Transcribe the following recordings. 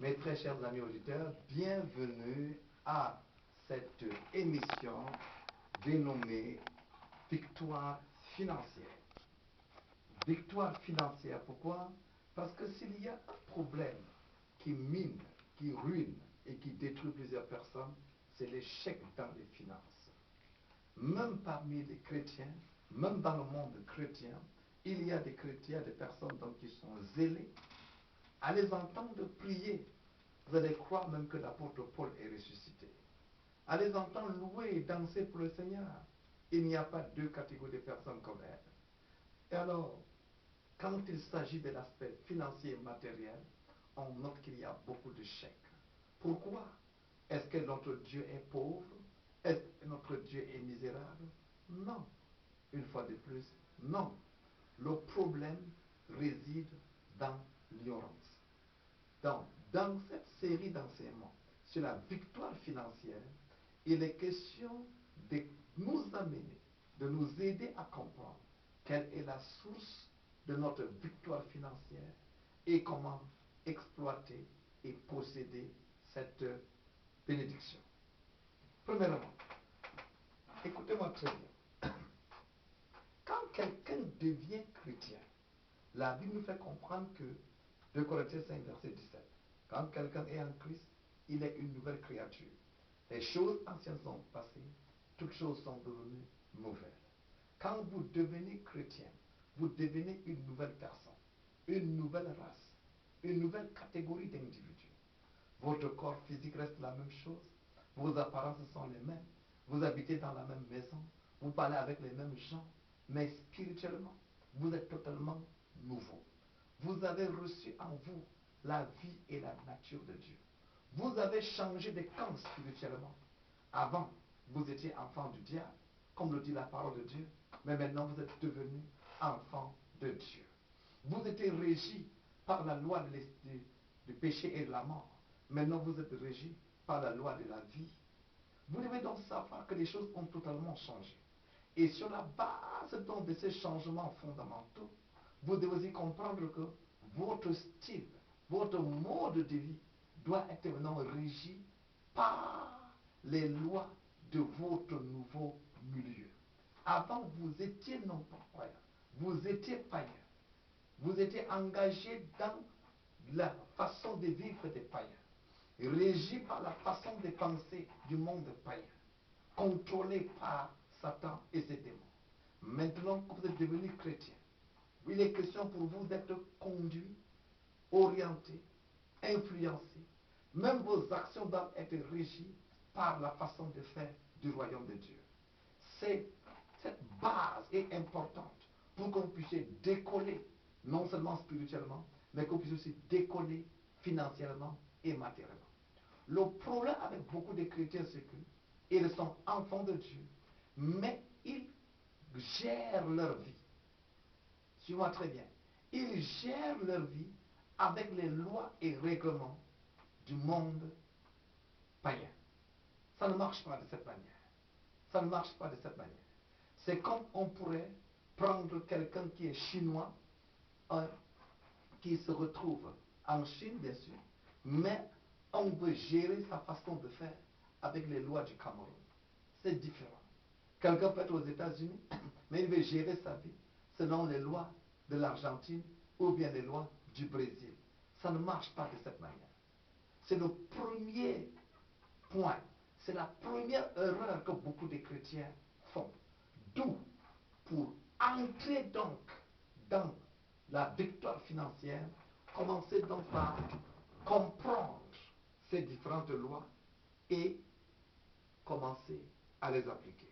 Mes très chers amis auditeurs, bienvenue à cette émission dénommée Victoire financière. Victoire financière, pourquoi? Parce que s'il y a un problème qui mine, qui ruine et qui détruit plusieurs personnes, c'est l'échec dans les finances. Même parmi les chrétiens, même dans le monde chrétien, il y a des chrétiens, des personnes donc, qui sont zélées. À les entendre prier, vous allez croire même que l'apôtre Paul est ressuscité. À les entendre louer et danser pour le Seigneur, il n'y a pas deux catégories de personnes comme elles. Et alors, quand il s'agit de l'aspect financier et matériel, on note qu'il y a beaucoup de chèques. Pourquoi? Est-ce que notre Dieu est pauvre? Est-ce que notre Dieu est misérable? Non. Une fois de plus, non. Le problème réside dans l'ignorance. Donc, dans cette série d'enseignements sur la victoire financière, il est question de nous amener, de nous aider à comprendre quelle est la source de notre victoire financière et comment exploiter et posséder cette bénédiction. Premièrement, écoutez-moi très bien. Quand quelqu'un devient chrétien, la Bible nous fait comprendre que 2 Corinthiens 5, verset 17, quand quelqu'un est en Christ, il est une nouvelle créature. Les choses anciennes sont passées, toutes choses sont devenues nouvelles. Quand vous devenez chrétien, vous devenez une nouvelle personne, une nouvelle race, une nouvelle catégorie d'individus. Votre corps physique reste la même chose, vos apparences sont les mêmes, vous habitez dans la même maison, vous parlez avec les mêmes gens, mais spirituellement, vous êtes totalement nouveau. Vous avez reçu en vous la vie et la nature de Dieu. Vous avez changé de camp spirituellement. Avant, vous étiez enfant du diable, comme le dit la parole de Dieu, mais maintenant vous êtes devenu enfant de Dieu. Vous étiez régi par la loi du péché et de la mort. Maintenant vous êtes régi par la loi de la vie. Vous devez donc savoir que les choses ont totalement changé. Et sur la base donc de ces changements fondamentaux, vous devez aussi comprendre que votre style, votre mode de vie doit être maintenant régi par les lois de votre nouveau milieu. Avant, vous étiez non pas croyant, vous étiez païen. Vous étiez engagé dans la façon de vivre des païens, régi par la façon de penser du monde païen, contrôlé par Satan et ses démons. Maintenant que vous êtes devenu chrétien, il est question pour vous d'être conduit, orienté, influencé. Même vos actions doivent être régies par la façon de faire du royaume de Dieu. Cette base est importante pour qu'on puisse décoller, non seulement spirituellement, mais qu'on puisse aussi décoller financièrement et matériellement. Le problème avec beaucoup de chrétiens, c'est qu'ils sont enfants de Dieu, mais ils gèrent leur vie. Suivez-moi très bien. Ils gèrent leur vie avec les lois et règlements du monde païen. Ça ne marche pas de cette manière. Ça ne marche pas de cette manière. C'est comme on pourrait prendre quelqu'un qui est chinois, qui se retrouve en Chine, bien sûr, mais on veut gérer sa façon de faire avec les lois du Cameroun. C'est différent. Quelqu'un peut être aux États-Unis, mais il veut gérer sa vie selon les lois de l'Argentine ou bien les lois du Brésil. Ça ne marche pas de cette manière. C'est le premier point. C'est la première erreur que beaucoup de chrétiens font. D'où, pour entrer donc dans la victoire financière, commencez donc par comprendre ces différentes lois et commencer à les appliquer.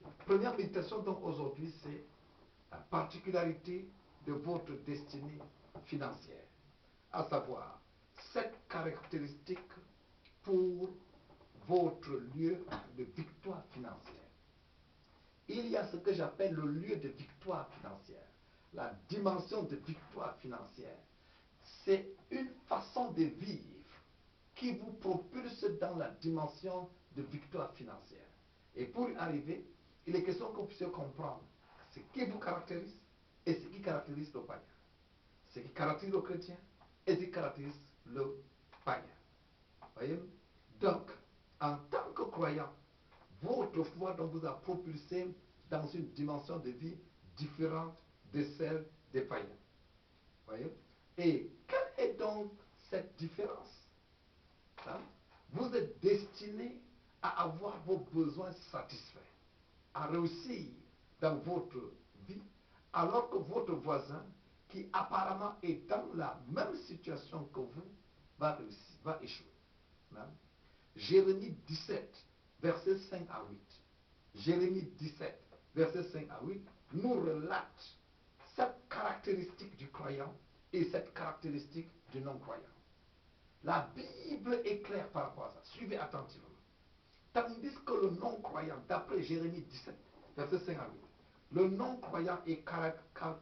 La première méditation donc aujourd'hui, c'est la particularité de votre destinée financière, à savoir 7 caractéristiques pour votre lieu de victoire financière. Il y a ce que j'appelle le lieu de victoire financière, la dimension de victoire financière. C'est une façon de vivre qui vous propulse dans la dimension de victoire financière. Et pour y arriver, il est question que vous puissiez comprendre ce qui vous caractérise et ce qui caractérise le païen. Ce qui caractérise le chrétien et ce qui caractérise le païen. Voyez? Donc, en tant que croyant, votre foi donc vous a propulsé dans une dimension de vie différente de celle des païens. Voyez? Et quelle est donc cette différence? Hein? Vous êtes destiné à avoir vos besoins satisfaits, à réussir dans votre vie, alors que votre voisin, qui apparemment est dans la même situation que vous, va réussir, va échouer. Hein? Jérémie 17, versets 5 à 8. Jérémie 17, versets 5 à 8, nous relate cette caractéristique du croyant et cette caractéristique du non-croyant. La Bible est claire par rapport à ça. Suivez attentivement. Tandis que le non-croyant, d'après Jérémie 17, verset 5 à 8, le non-croyant est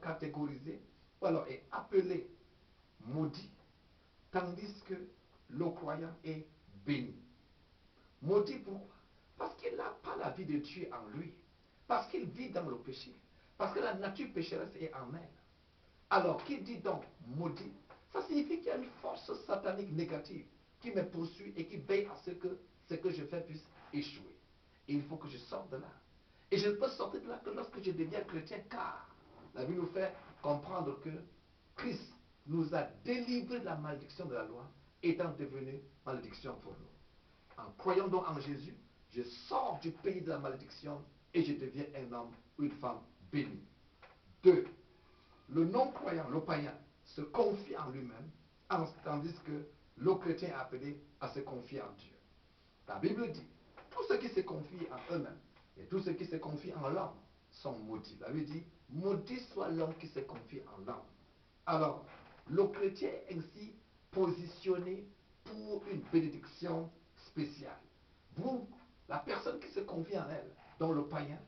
catégorisé, ou alors est appelé maudit, tandis que le croyant est béni. Maudit pourquoi? Parce qu'il n'a pas la vie de Dieu en lui, parce qu'il vit dans le péché, parce que la nature pécheresse est en elle. Alors, qui dit donc maudit? Ça signifie qu'il y a une force satanique négative qui me poursuit et qui veille à ce que je fais puisse échouer. Et il faut que je sorte de là. Et je ne peux sortir de là que lorsque je deviens chrétien, car la Bible nous fait comprendre que Christ nous a délivrés de la malédiction de la loi, étant devenu malédiction pour nous. En croyant donc en Jésus, je sors du pays de la malédiction et je deviens un homme ou une femme bénie. 2. Le non-croyant, le païen, se confie en lui-même, tandis que le chrétien est appelé à se confier en Dieu. La Bible dit, tous ceux qui se confient en eux-mêmes et tous ceux qui se confient en l'homme sont maudits. La Bible dit, maudit soit l'homme qui se confie en l'homme. Alors, le chrétien est ainsi positionné pour une bénédiction spéciale. Vous, la personne qui se confie en elle, dont le païen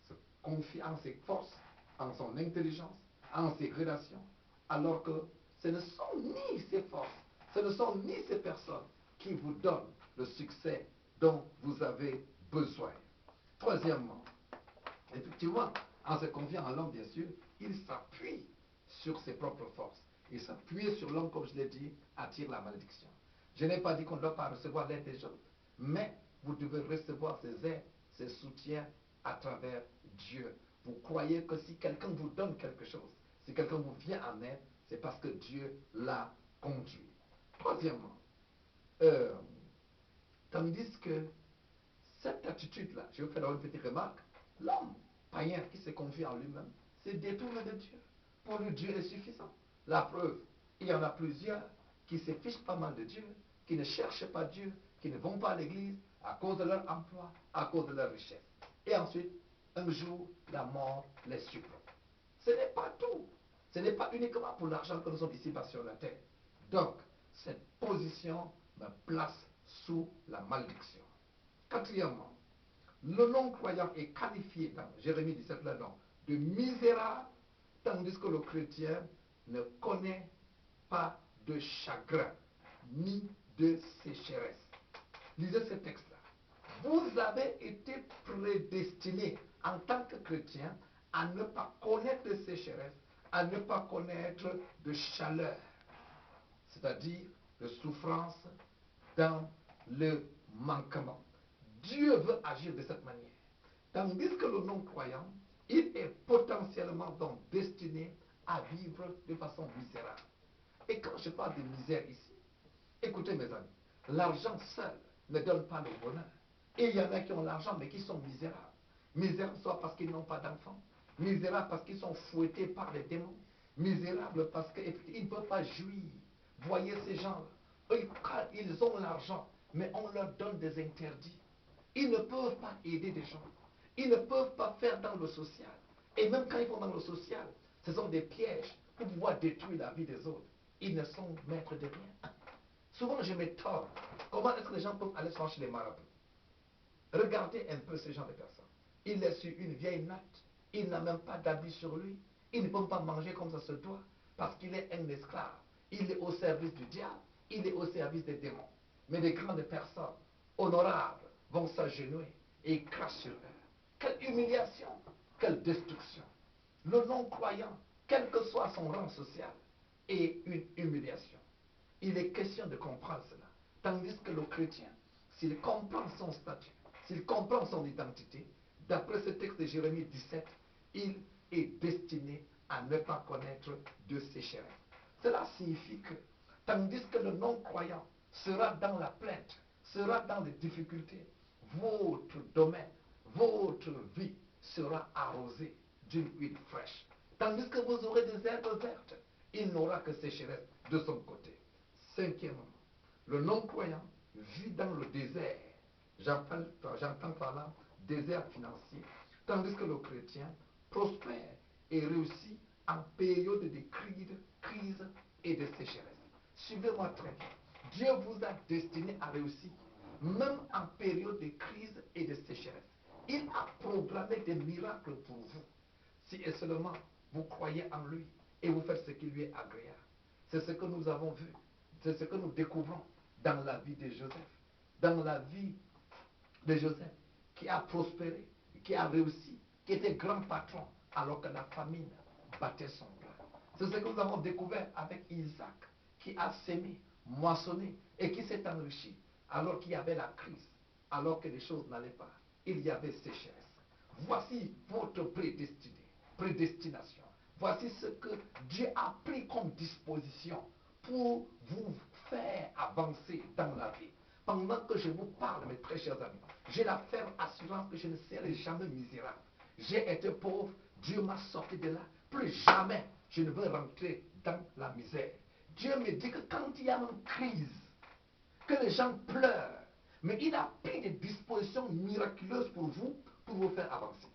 se confie en ses forces, en son intelligence, en ses relations, alors que ce ne sont ni ces forces, ce ne sont ni ces personnes qui vous donnent le succès dont vous avez besoin. Troisièmement, effectivement, en se confiant en l'homme, bien sûr, il s'appuie sur ses propres forces. Et s'appuyer sur l'homme, comme je l'ai dit, attire la malédiction. Je n'ai pas dit qu'on ne doit pas recevoir l'aide des autres, mais vous devez recevoir ces aides, ces soutiens à travers Dieu. Vous croyez que si quelqu'un vous donne quelque chose, si quelqu'un vous vient en aide, c'est parce que Dieu l'a conduit. Troisièmement, tandis que cette attitude-là, je vais faire une petite remarque, l'homme païen qui se confie en lui-même se détourne de Dieu. Pour lui, Dieu est suffisant. La preuve, il y en a plusieurs qui se fichent pas mal de Dieu, qui ne cherchent pas Dieu, qui ne vont pas à l'église à cause de leur emploi, à cause de leur richesse. Et ensuite, un jour, la mort les surprend. Ce n'est pas tout. Ce n'est pas uniquement pour l'argent que nous sommes ici-bas sur la terre. Donc, cette position me place sous la malédiction. Quatrièmement, le non-croyant est qualifié dans Jérémie 17, là, de misérable, tandis que le chrétien ne connaît pas de chagrin, ni de sécheresse. Lisez ce texte-là. Vous avez été prédestiné en tant que chrétien à ne pas connaître de sécheresse, à ne pas connaître de chaleur, c'est-à-dire de souffrance dans le manquement. Dieu veut agir de cette manière. Tandis que le non-croyant, il est potentiellement donc destiné à vivre de façon misérable. Et quand je parle de misère ici, écoutez mes amis, l'argent seul ne donne pas le bonheur. Et il y en a qui ont l'argent mais qui sont misérables. Misérables soit parce qu'ils n'ont pas d'enfants, misérables parce qu'ils sont fouettés par les démons, misérables parce qu'ils ne peuvent pas jouir. Voyez ces gens-là, ils ont l'argent, mais on leur donne des interdits. Ils ne peuvent pas aider des gens. Ils ne peuvent pas faire dans le social. Et même quand ils font dans le social, ce sont des pièges pour pouvoir détruire la vie des autres. Ils ne sont maîtres de rien. Souvent, je m'étonne. Comment est-ce que les gens peuvent aller se faire chez les marabouts? Regardez un peu ces gens de personnes. Il est sur une vieille natte. Il n'a même pas d'habit sur lui. Il ne peut pas manger comme ça se doit. Parce qu'il est un esclave. Il est au service du diable. Il est au service des démons. Mais des grandes personnes honorables vont s'agenouiller et crachent sur eux. Quelle humiliation, quelle destruction. Le non-croyant, quel que soit son rang social, est une humiliation. Il est question de comprendre cela. Tandis que le chrétien, s'il comprend son statut, s'il comprend son identité, d'après ce texte de Jérémie 17, il est destiné à ne pas connaître de sécheresse. Cela signifie que, tandis que le non-croyant sera dans la plainte, sera dans les difficultés, votre domaine, votre vie sera arrosée d'une huile fraîche. Tandis que vous aurez des herbes vertes, il n'aura que sécheresse de son côté. Cinquièmement, le non-croyant vit dans le désert. J'entends par là désert financier, tandis que le chrétien prospère et réussit en période de crise et de sécheresse. Suivez-moi très bien. Dieu vous a destiné à réussir, même en période de crise et de sécheresse. Il a programmé des miracles pour vous, si et seulement vous croyez en lui et vous faites ce qui lui est agréable. C'est ce que nous avons vu, c'est ce que nous découvrons dans la vie de Joseph. Dans la vie de Joseph, qui a prospéré, qui a réussi, qui était grand patron, alors que la famine battait son plein. C'est ce que nous avons découvert avec Isaac, qui a sémé, moissonné, et qui s'est enrichi, alors qu'il y avait la crise, alors que les choses n'allaient pas. Il y avait sécheresse. Voici votre prédestination. Voici ce que Dieu a pris comme disposition pour vous faire avancer dans la vie. Pendant que je vous parle, mes très chers amis, j'ai la ferme assurance que je ne serai jamais misérable. J'ai été pauvre, Dieu m'a sorti de là. Plus jamais je ne veux rentrer dans la misère. Dieu me dit que quand il y a une crise, que les gens pleurent, mais il a pris des dispositions miraculeuses pour vous faire avancer.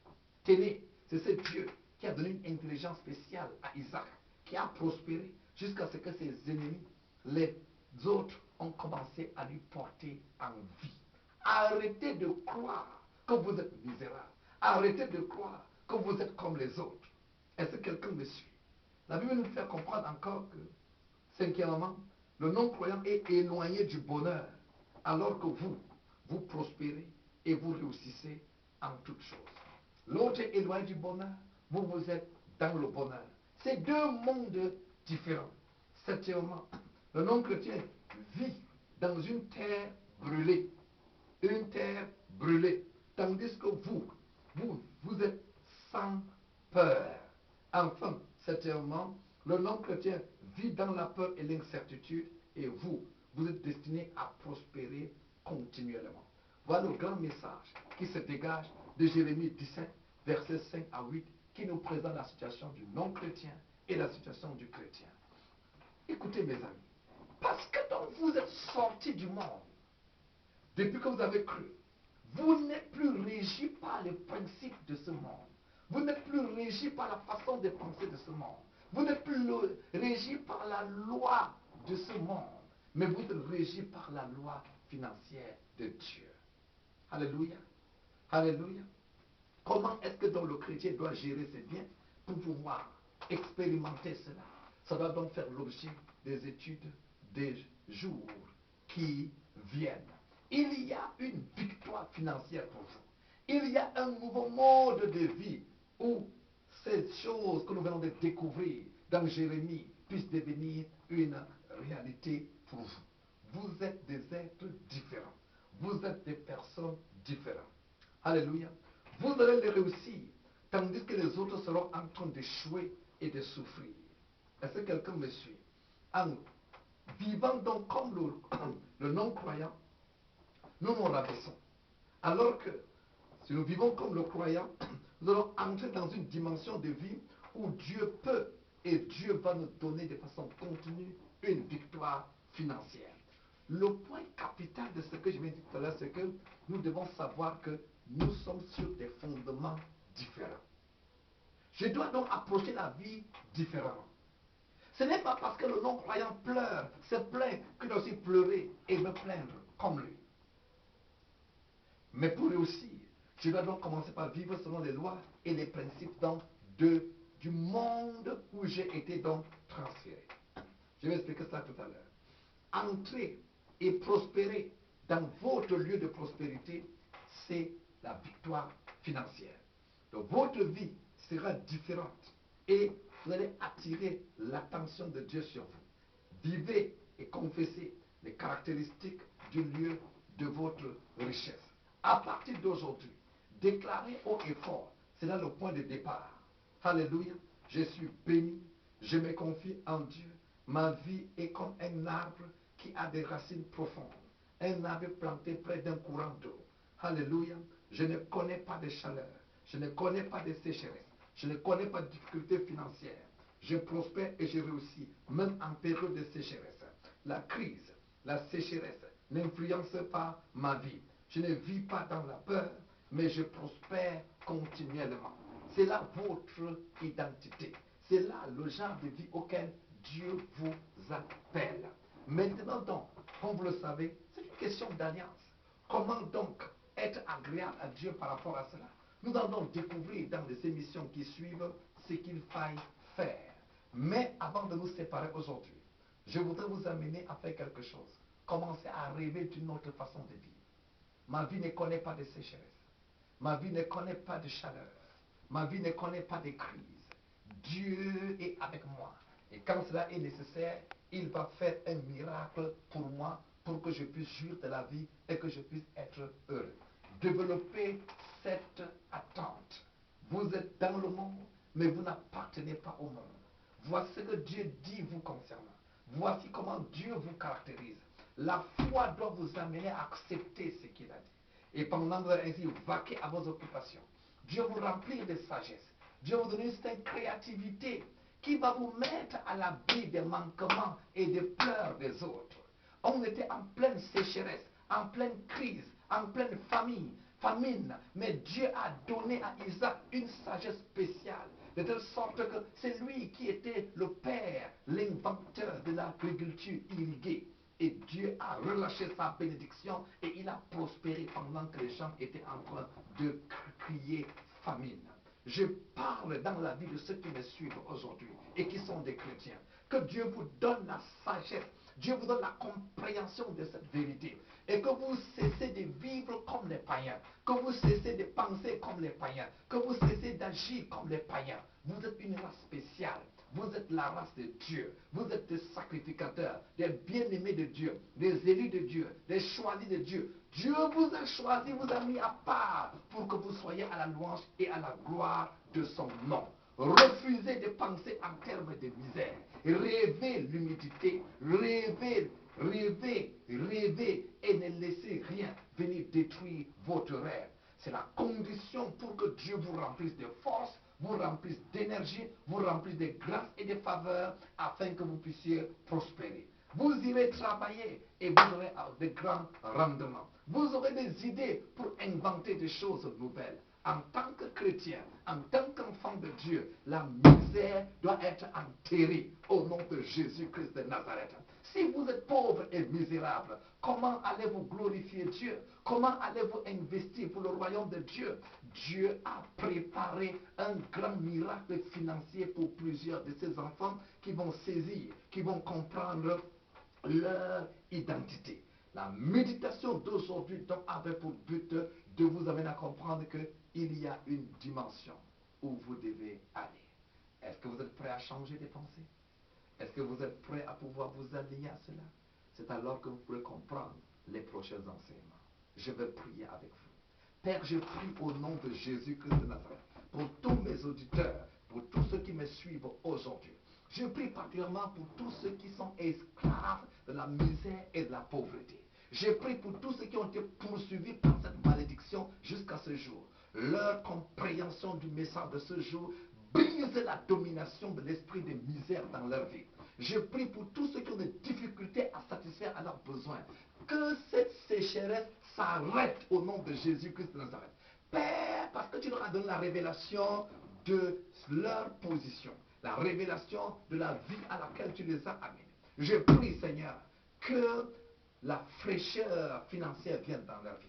Tenez, c'est ce Dieu qui a donné une intelligence spéciale à Isaac, qui a prospéré jusqu'à ce que ses ennemis, les autres, ont commencé à lui porter envie. Arrêtez de croire que vous êtes misérable. Arrêtez de croire que vous êtes comme les autres. Est-ce que quelqu'un me suit? La Bible nous fait comprendre encore que, cinquièmement, le non-croyant est éloigné du bonheur, alors que vous prospérez et vous réussissez en toutes choses. L'autre est éloigné du bonheur, vous êtes dans le bonheur. C'est deux mondes différents. Septièmement, le non-chrétien vit dans une terre brûlée. Une terre brûlée. Tandis que vous êtes sans peur. Enfin, septièmement, le non-chrétien vit dans la peur et l'incertitude, et vous êtes destiné à prospérer continuellement. Voilà le grand message qui se dégage de Jérémie 17, versets 5 à 8, qui nous présente la situation du non-chrétien et la situation du chrétien. Écoutez mes amis, parce que donc vous êtes sortis du monde, depuis que vous avez cru, vous n'êtes plus régi par les principes de ce monde. Vous n'êtes plus régi par la façon de penser de ce monde. Vous n'êtes plus régi par la loi de ce monde, mais vous êtes régi par la loi financière de Dieu. Alléluia. Alléluia. Comment est-ce que donc le chrétien doit gérer ses biens pour pouvoir expérimenter cela? Ça doit donc faire l'objet des études des jours qui viennent. Il y a une victoire financière pour vous. Il y a un nouveau mode de vie où ces choses que nous venons de découvrir dans Jérémie puissent devenir une réalité pour vous. Vous êtes des êtres différents. Vous êtes des personnes différentes. Alléluia. Vous allez les réussir, tandis que les autres seront en train d'échouer et de souffrir. Est-ce que quelqu'un me suit? En vivant donc comme le non-croyant, nous nous rabaissons. Alors que si nous vivons comme le croyant, nous allons entrer dans une dimension de vie où Dieu peut et Dieu va nous donner de façon continue une victoire financière. Le point capital de ce que je viens de dire tout à l'heure, c'est que nous devons savoir que nous sommes sur des fondements différents. Je dois donc approcher la vie différemment. Ce n'est pas parce que le non-croyant pleure, se plaint, que je dois aussi pleurer et me plaindre comme lui. Mais pour réussir, je dois donc commencer par vivre selon les lois et les principes donc du monde où j'ai été donc transféré. Je vais expliquer ça tout à l'heure. Entrer et prospérer dans votre lieu de prospérité, c'est la victoire financière. Donc votre vie sera différente et vous allez attirer l'attention de Dieu sur vous. Vivez et confesser les caractéristiques du lieu de votre richesse. À partir d'aujourd'hui, déclarez haut et fort, c'est là le point de départ. Alléluia, je suis béni, je me confie en Dieu. Ma vie est comme un arbre qui a des racines profondes, un arbre planté près d'un courant d'eau. Alléluia, je ne connais pas de chaleur, je ne connais pas de sécheresse, je ne connais pas de difficultés financières. Je prospère et je réussis, même en période de sécheresse. La crise, la sécheresse n'influence pas ma vie. Je ne vis pas dans la peur, mais je prospère continuellement. C'est là votre identité. C'est là le genre de vie auquel Dieu vous appelle. Maintenant donc, comme vous le savez, c'est une question d'alliance. Comment donc être agréable à Dieu par rapport à cela? Nous allons découvrir dans les émissions qui suivent ce qu'il faille faire. Mais avant de nous séparer aujourd'hui, je voudrais vous amener à faire quelque chose. Commencez à rêver d'une autre façon de vivre. Ma vie ne connaît pas de sécheresse. Ma vie ne connaît pas de chaleur. Ma vie ne connaît pas de crise. Dieu est avec moi. Et quand cela est nécessaire, il va faire un miracle pour moi, pour que je puisse jouir de la vie et que je puisse être heureux. Développez cette attente. Vous êtes dans le monde, mais vous n'appartenez pas au monde. Voici ce que Dieu dit vous concernant. Voici comment Dieu vous caractérise. La foi doit vous amener à accepter ce qu'il a dit. Et pendant ainsi, vaquer à vos occupations. Dieu vous remplir de sagesse. Dieu vous donne une certaine créativité qui va vous mettre à l'abri des manquements et des pleurs des autres. On était en pleine sécheresse, en pleine crise, en pleine famine. Mais Dieu a donné à Isaac une sagesse spéciale. De telle sorte que c'est lui qui était le père, l'inventeur de l'agriculture irriguée. Et Dieu a relâché sa bénédiction et il a prospéré pendant que les gens étaient en train de crier famine. Je parle dans la vie de ceux qui me suivent aujourd'hui et qui sont des chrétiens. Que Dieu vous donne la sagesse, Dieu vous donne la compréhension de cette vérité. Et que vous cessez de vivre comme les païens, que vous cessez de penser comme les païens, que vous cessez d'agir comme les païens. Vous êtes une race spéciale. Vous êtes la race de Dieu. Vous êtes des sacrificateurs, des bien-aimés de Dieu, des élus de Dieu, des choisis de Dieu. Dieu vous a choisi, vous a mis à part pour que vous soyez à la louange et à la gloire de son nom. Refusez de penser en termes de misère. Rêvez l'humidité. Rêvez et ne laissez rien venir détruire votre rêve. C'est la condition pour que Dieu vous remplisse de force, vous remplisse d'énergie, vous remplisse de grâce et de faveur afin que vous puissiez prospérer. Vous irez travailler et vous aurez de grands rendements. Vous aurez des idées pour inventer des choses nouvelles. En tant que chrétien, en tant qu'enfant de Dieu, la misère doit être enterrée au nom de Jésus-Christ de Nazareth. Si vous êtes pauvre et misérable, comment allez-vous glorifier Dieu? Comment allez-vous investir pour le royaume de Dieu? Dieu a préparé un grand miracle financier pour plusieurs de ses enfants qui vont saisir, qui vont comprendre leur identité. La méditation d'aujourd'hui donc avait pour but de vous amener à comprendre qu'il y a une dimension où vous devez aller. Est-ce que vous êtes prêt à changer de pensée? Est-ce que vous êtes prêt à pouvoir vous aligner à cela? C'est alors que vous pourrez comprendre les prochains enseignements. Je vais prier avec vous. Père, je prie au nom de Jésus-Christ de Nazareth pour tous mes auditeurs, pour tous ceux qui me suivent aujourd'hui. Je prie particulièrement pour tous ceux qui sont esclaves de la misère et de la pauvreté. Je prie pour tous ceux qui ont été poursuivis par cette malédiction jusqu'à ce jour. Leur compréhension du message de ce jour brise la domination de l'esprit de misère dans leur vie. Je prie pour tous ceux qui ont des difficultés à satisfaire à leurs besoins. Que cette sécheresse s'arrête au nom de Jésus-Christ de Nazareth. Père, parce que tu leur as donné la révélation de leur position, la révélation de la vie à laquelle tu les as amenés. Je prie, Seigneur, que la fraîcheur financière vienne dans leur vie.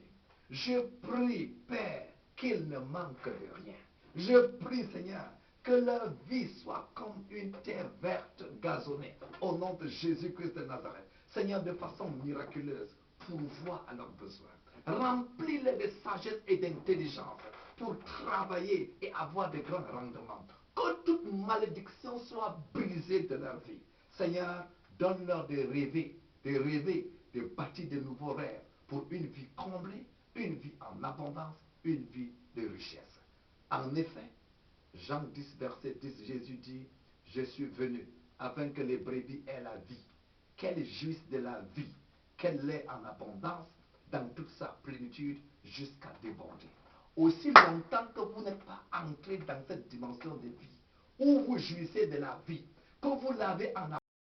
Je prie, Père, qu'ils ne manquent de rien. Je prie, Seigneur, que leur vie soit comme une terre verte gazonnée au nom de Jésus-Christ de Nazareth. Seigneur, de façon miraculeuse, pourvois à leurs besoins. Remplis-les de sagesse et d'intelligence pour travailler et avoir de grands rendements. Que toute malédiction soit brisée de leur vie. Seigneur, donne-leur de rêver, de rêver, de bâtir de nouveaux rêves pour une vie comblée, une vie en abondance, une vie de richesse. En effet, Jean 10, verset 10, Jésus dit, je suis venu afin que les brebis aient la vie, qu'elles jouissent de la vie, qu'elle l'ait en abondance dans toute sa plénitude jusqu'à déborder. Aussi longtemps que vous n'êtes pas entré dans cette dimension de vie, où vous jouissez de la vie, que vous l'avez en